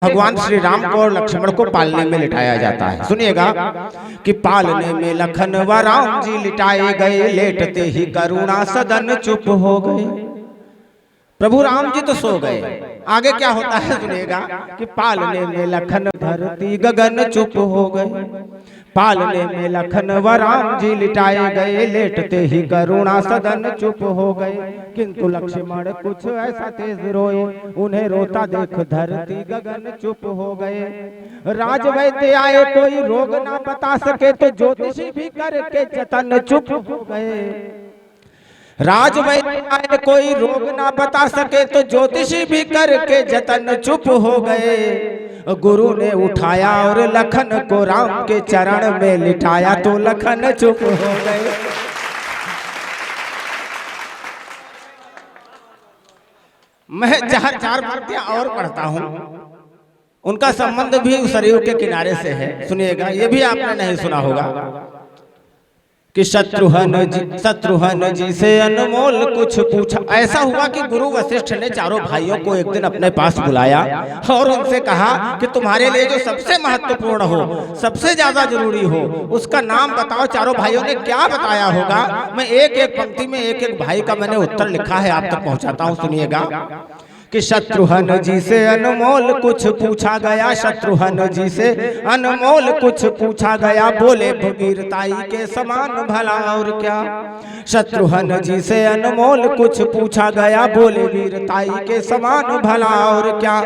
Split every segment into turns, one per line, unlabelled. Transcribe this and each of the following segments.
भगवान श्री राम को और लक्ष्मण को पालने में लिटाया जाता है। सुनिएगा कि पालने में लखन व राम जी लिटाए गए, लेटते ही करुणा सदन चुप हो गए। प्रभु राम जी तो सो गए, आगे क्या होता है सुनिएगा कि पालने में लखन धरती गगन चुप हो गए। पालने में लखन व राम जी लिटाए गए, लेटते ही करुणा सदन चुप हो गए। किंतु लक्ष्मण कुछ ऐसा तेज रोए, उन्हें रोता देख धरती गगन चुप हो गए। राजवैद्य आए कोई रोग ना बता सके, तो ज्योतिषी भी करके जतन चुप हो गए। राजवैद्य आए कोई रोग ना बता सके, तो ज्योतिषी भी करके जतन चुप हो गए। गुरु ने उठाया और लखन को राम के चरण में लिटाया, तो लखन चुप हो गए। मैं चार पंक्तियां और पढ़ता हूं, उनका संबंध भी सरयू के किनारे से है। सुनिएगा, ये भी आपने नहीं सुना होगा कि शत्रुघ्न जी से अनमोल कुछ पूछा। ऐसा हुआ कि गुरु वशिष्ठ ने चारों भाइयों को एक दिन अपने पास बुलाया और उनसे कहा कि तुम्हारे लिए जो सबसे महत्वपूर्ण हो, सबसे ज्यादा जरूरी हो, उसका नाम बताओ। चारों भाइयों ने क्या बताया होगा, मैं एक एक पंक्ति में एक एक भाई का मैंने उत्तर लिखा है, आप तक पहुंचाता हूं। सुनिएगा कि शत्रुघ्न जी से अनमोल कुछ पूछा गया, शत्रुघ्न जी से अनमोल कुछ पूछा गया, बोले वीरताई के समान भला और क्या। शत्रुघ्न जी से अनमोल कुछ पूछा गया, बोले वीरताई के समान भला और क्या।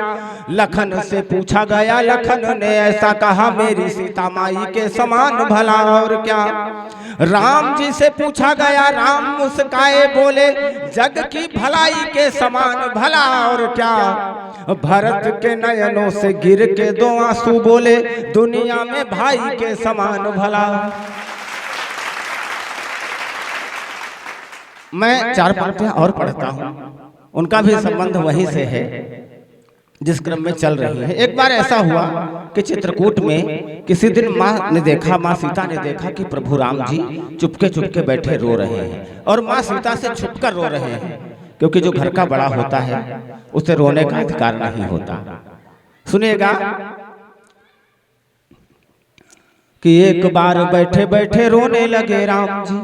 लखन से पूछा गया, लखन ने ऐसा कहा, मेरी सीता माई के समान भला और क्या। राम जी से पूछा गया, राम मुस्काए बोले, जग की भलाई के समान भला और क्या। भरत के नयनों से गिर के दो आंसू बोले, दुनिया में भाई के समान भला। मैं चार पंक्तियां और पढ़ता हूं, उनका भी संबंध वहीं से है जिस क्रम में चल रही है। एक बार ऐसा हुआ कि चित्रकूट में किसी दिन माँ ने देखा, माँ सीता ने देखा कि प्रभु राम जी चुपके चुपके बैठे रो रहे हैं, और माँ सीता से छुपकर रो रहे हैं, क्योंकि जो घर का बड़ा होता है उसे रोने का अधिकार नहीं होता। सुनिएगा कि एक बार बैठे बैठे रोने लगे राम जी,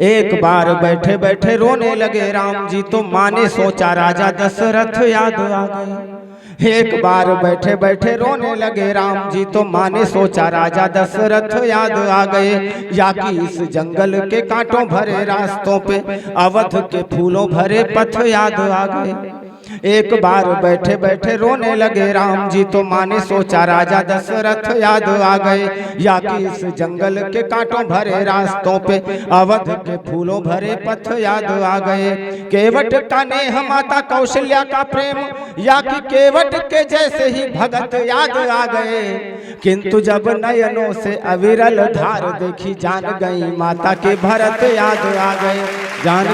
एक बार बैठे बैठे रोने लगे राम जी, तो माँ ने सोचा राजा दशरथ याद आ गए। एक बार बैठे बैठे रोने लगे राम जी, तो माँ ने सोचा राजा दशरथ याद आ गए। या कि इस जंगल के कांटों भरे रास्तों पे अवध के फूलों भरे पथ याद आ गए। एक बार बैठे बैठे रोने लगे राम जी, तो माँ ने सोचा राजा दशरथ याद आ गए। या कि इस जंगल के कांटों भरे रास्तों पे अवध के फूलों भरे पथ याद आ गए। केवट का नेह माता कौशल्या का प्रेम, या कि केवट के जैसे ही भगत याद आ गए। किंतु जब नयनों से अविरल धार देखी, जान गई माता के भरत याद आ गए। जान